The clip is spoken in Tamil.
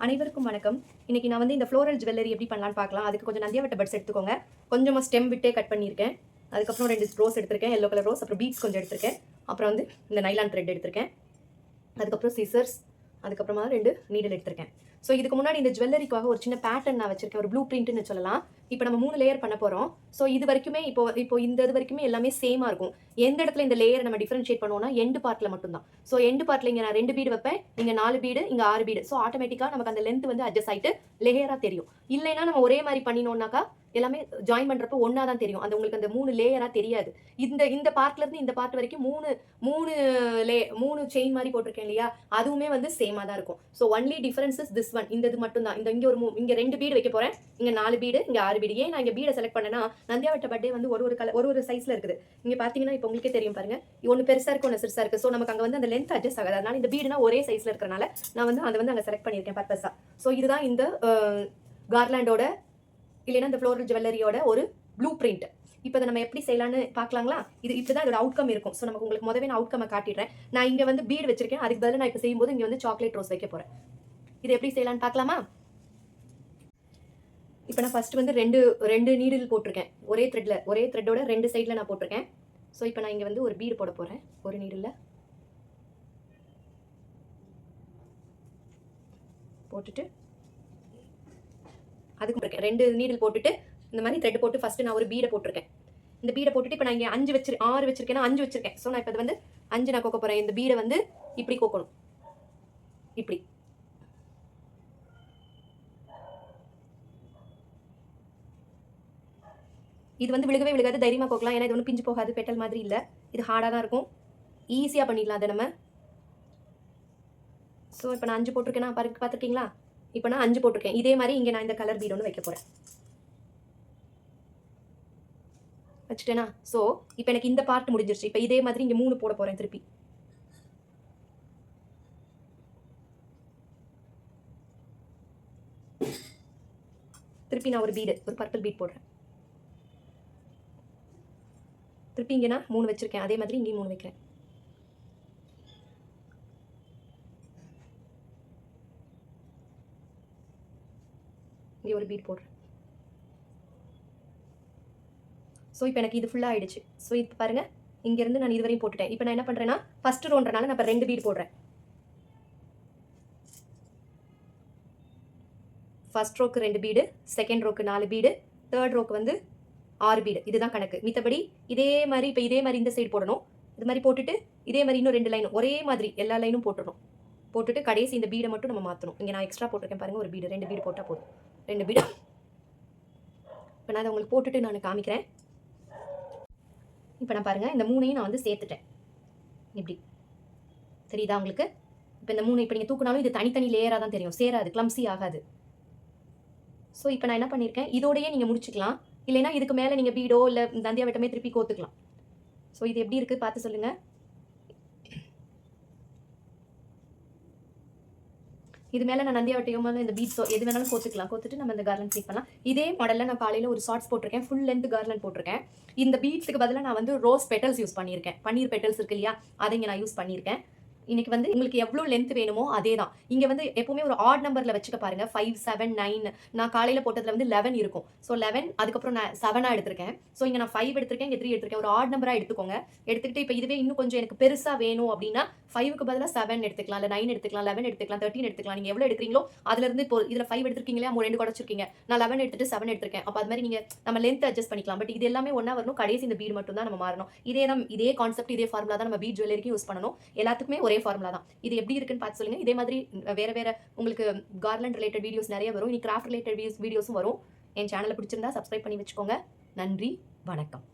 அனைவருக்கும் வணக்கம். இன்னைக்கு நான் இந்த ஃப்ளோரல் ஜுவல்லரி எப்படி பண்ணலான்னு பார்க்கலாம். அதுக்கு கொஞ்சம் நந்தியாவட்ட பட்ஸ் எடுத்துக்கோங்க. கொஞ்சமாக ஸ்டெம் விட்டே கட் பண்ணியிருக்கேன். அதுக்கப்புறம் 2 ரோஸ் எடுத்திருக்கேன், எல்லோ கலர் ரோஸ். அப்புறம் பீட்ஸ் கொஞ்சம் எடுத்திருக்கேன். அப்புறம் இந்த நைலான் த்ரெட் எடுத்திருக்கேன். அதுக்கப்புறம் சிசர்ஸ், அதுக்கப்புறமா 2 நீடில் எடுத்திருக்கேன். ஸோ இதுக்கு முன்னாடி இந்த ஜுவல்லரிக்காக ஒரு சின்ன பேட்டர்ன் நான் வச்சிருக்கேன், ஒரு ப்ளூ பிரிண்ட்னு சொல்லலாம். இப்போ நம்ம 3 லேயர் பண்ண போகிறோம். ஸோ இது வரைக்குமே இப்போ இந்த இது வரைக்குமே எல்லாமே சேமாக இருக்கும். எந்த இடத்துல இந்த லேயரை நம்ம டிஃபரன்ஷியேட் பண்ணுவோம்னா எண்டு பார்ட்டில் மட்டும்தான். ஸோ எண்டு பார்ட்டில் இங்கே நான் 2 பீடு வைப்பேன், இங்கே 4 பீடு, இங்கே 6 பீடு. ஸோ ஆட்டோமேட்டிக்காக நமக்கு அந்த லென்த் அட்ஜஸ்ட் ஆகிட்டு லேயராக தெரியும். இல்லைன்னா நம்ம ஒரே மாதிரி பண்ணினோம்னாக்கா எல்லாமே ஜாயின் பண்ணுறப்போ ஒன்றா தான் தெரியும். அந்த உங்களுக்கு அந்த 3 லேயராக தெரியாது. இந்த பார்ட்லேருந்து இந்த பார்ட் வரைக்கும் 3 செயின் மாதிரி போட்டிருக்கேன் இல்லையா, அதுவுமே சேமாக தான் இருக்கும். So only difference is this one. இந்த இது மட்டும் தான். இங்கே 2 பீடு வைக்க போகிறேன், இங்கே 4 பீடு, இங்கே 6 பீடு. ஏன் நான் இங்கே பீடை செலக்ட் பண்ணேன்னா, நந்தியாவட்ட பர்த்டே ஒரு சைஸில் இருக்குது. இங்கே பார்த்தீங்கன்னா இப்போ உங்களுக்கே தெரியும் பாருங்க, ஒன்று பெருசாக இருக்குது, ஒன்று சிறுசாக இருக்குது. ஸோ நமக்கு அங்கே அந்த லென்த் அட்ஜஸ்ட் ஆகாது. அதனால இந்த பீடுனா ஒரே சைஸில் இருக்கிறனால நான் அதை அங்கே செலக்ட் பண்ணியிருக்கேன் பர்பஸாக. ஸோ இதுதான் இந்த கார்லாண்டோட இல்லைன்னா இந்த ஃப்ளோரல் ஜுவல்லரியோட ஒரு ப்ளூ பிரிண்ட். இப்போ நம்ம எப்படி செய்யலான்னு பார்க்கலாங்களா? இப்படிதான் இதோட அவுட்கம் இருக்கும். ஸோ உங்களுக்கு முதவே நான் அவுட்கம் காட்டிடுறேன். நான் இங்கே பீடு வச்சிருக்கேன், அதுக்கு பதிலாக நான் இப்போ செய்யும்போது இங்கே சாக்லேட் ரோஸ் வைக்க போகிறேன். இது எப்படி செய்யலான்னு பார்க்கலாமா? இப்போ நான் ஃபர்ஸ்ட் ரெண்டு நீடில் போட்டிருக்கேன். ஒரே த்ரெட்டோட 2 சைடில் நான் போட்டிருக்கேன். ஸோ இப்போ நான் இங்கே ஒரு பீடு போட போகிறேன். ஒரு நீடில் போட்டுட்டு அதுக்கு 2 நீடில் போட்டுட்டு இந்த மாதிரி த்ரெட் போட்டு ஃபர்ஸ்ட் நான் ஒரு பீடை போட்டிருக்கேன். இந்த பீடை போட்டுட்டு இப்போ நான் இங்கே 6 வச்சிருக்கேன்னா 5 வச்சிருக்கேன். ஸோ நான் இப்போ 5 நான் கோக்க போகிறேன். இந்த பீடை இப்படி கோக்கணும், இப்படி. இது விழுகவே விழுகாது, தைரியமாக கோக்கலாம். ஏன்னா இது ஒன்றும் பிஞ்சு போகாது, பெட்டல் மாதிரி இல்லை. இது ஹார்டாக தான் இருக்கும். ஈஸியாக பண்ணிடலாம் அதை நம்ம. ஸோ இப்போ நான் 5 போட்டிருக்கேன்னா பார்த்துருக்கீங்களா? இப்போ நான் 5 போட்டிருக்கேன். இதே மாதிரி இங்கே நான் இந்த கலர் பீட் ஒன்று வைக்க போகிறேன். வச்சுட்டேனா? ஸோ இப்போ எனக்கு இந்த பார்ட் முடிஞ்சிருச்சு. இப்போ இதே மாதிரி இங்கே 3 போட போகிறேன். திருப்பி நான் ஒரு பர்பிள் பீட் போடுறேன். திருப்பி இங்கே நான் 3 வச்சிருக்கேன். அதே மாதிரி இங்கேயும் 3 வைக்கிறேன். இங்கே ஒரு பீட் போடுறேன். ஸோ இப்போ எனக்கு இது ஃபுல்லாக ஆயிடுச்சு. ஸோ இப்போ பாருங்க, இங்கேருந்து நான் இதுவரையும் போட்டுட்டேன். இப்போ நான் என்ன பண்ணுறேன்னா, ஃபர்ஸ்ட் ரோன்றனால நான் இப்போ 2 பீட் போடுறேன். ஃபர்ஸ்ட் ரோக்கு 2 பீடு, செகண்ட் ரோக்கு 4 பீடு, தேர்ட் ரோக்கு 6 பீடு. இதுதான் கணக்கு. மித்தபடி இதே மாதிரி இந்த சைடு போடணும். இது மாதிரி போட்டுட்டு இதே மாதிரி இன்னும் 2 லைனும் ஒரே மாதிரி எல்லா லைனும் போட்டுடணும். போட்டுட்டு கடைசி இந்த பீடை மட்டும் நம்ம மாற்றணும். இங்கே நான் எக்ஸ்ட்ரா போட்டிருக்கேன் பாருங்கள், ஒரு பீடு, 2 பீடு போட்டால் போதும். 2 பீடு. இப்போ நான் அதை உங்களுக்கு போட்டுட்டு நான் காமிக்கிறேன். இப்போ நான் பாருங்கள், இந்த 3ஐயும் நான் சேர்த்துட்டேன். இப்படி தெரியுதா உங்களுக்கு? இப்போ இந்த 3 இப்போ நீங்கள் தூக்குனாலும் இது தனித்தனி லேயராக தான் தெரியும், சேராது, கிளம்சி ஆகாது. ஸோ இப்போ நான் என்ன பண்ணியிருக்கேன், இதோடையே நீங்கள் முடிச்சுக்கலாம். இல்லைன்னா இதுக்கு மேலே நீங்கள் பீடோ இல்லை நந்தியாவட்டமே திருப்பி கோத்துக்கலாம். ஸோ இது எப்படி இருக்குது பார்த்து சொல்லுங்கள். இது மேலே நான் நந்தியாவட்டையும் இந்த பீட்ஸோ எது வேணாலும் கோத்துட்டு நம்ம இந்த கார்லண்ட் கிளிக் பண்ணலாம். இதே மாடலில் நான் காலையில் ஒரு ஷார்ட்ஸ் போட்டிருக்கேன், ஃபுல் லென்த் கார்லண்ட் போட்டிருக்கேன். இந்த பீட்ஸுக்கு பதிலாக நான் ரோஸ் பெட்டல்ஸ் யூஸ் பண்ணியிருக்கேன். பன்னீர் பெட்டல்ஸ் இருக்கு இல்லையா, அதை இங்கே நான் யூஸ் பண்ணியிருக்கேன். இன்னைக்கு உங்களுக்கு எவ்வளோ லென்த் வேணுமோ அதே தான். இங்கே எப்பவுமே ஒரு ஆட் நம்பரில் வச்சுக்க பாருங்க. 5, 7, 9. நான் காலையில் போட்டதில் 11 இருக்கும். ஸோ 11, அதுக்கப்புறம் நான் 7ஆக எடுத்திருக்கேன். ஸோ இங்கே நான் 5 எடுத்திருக்கேன், இங்கே 3 எடுத்திருக்கேன். ஒரு ஆட் நம்பராக எடுத்துக்கோங்க. எடுத்துக்கிட்டு இப்போ இதுவே இன்னும் கொஞ்சம் எனக்கு பெருசாக வேணும் அப்படின்னா 5க்கு பதிலாக 7 எடுத்துக்கலாம், இல்லை 9 எடுத்துக்கலாம், 11 எடுத்துக்கலாம், 13 எடுத்துக்கலாம். நீங்கள் எவ்வளோ எடுக்கிறீங்களோ அதுலேருந்து இப்போ இதில் 5 எடுத்துருக்கீங்களா, 2 குறைச்சிருக்கீங்க. நான் 11 எடுத்துட்டு 7 எடுத்திருக்கேன். அப்போ அது மாதிரி நீங்கள் நம்ம லென்த் அட்ஜஸ்ட் பண்ணிக்கலாம். பட் இது எல்லாமே ஒன்றா வரணும். கடைசி இந்த பீட் மட்டும் தான் நம்ம மாறணும். இதே கான்செப்ட், இதே ஃபார்முலா தான் நம்ம பீட் ஜுவல்லரிக்கும் யூஸ் பண்ணணும். எல்லாத்துக்குமே ஒரே ஃபார்முலா தான். இது எப்படி இருக்குன்னு பார்த்து சொல்லுங்க. இதே மாதிரி வேற உங்களுக்கு கார்லண்ட் ரிலேட்டட் வீடியோஸ் நிறைய வரும். இனி கிராஃப்ட் ரிலேட்டட் வீடியோஸும் வரும். என் சேனலை பிடிச்சிருந்தா சப்ஸ்கிரைப் பண்ணி வச்சுக்கோங்க. நன்றி, வணக்கம்.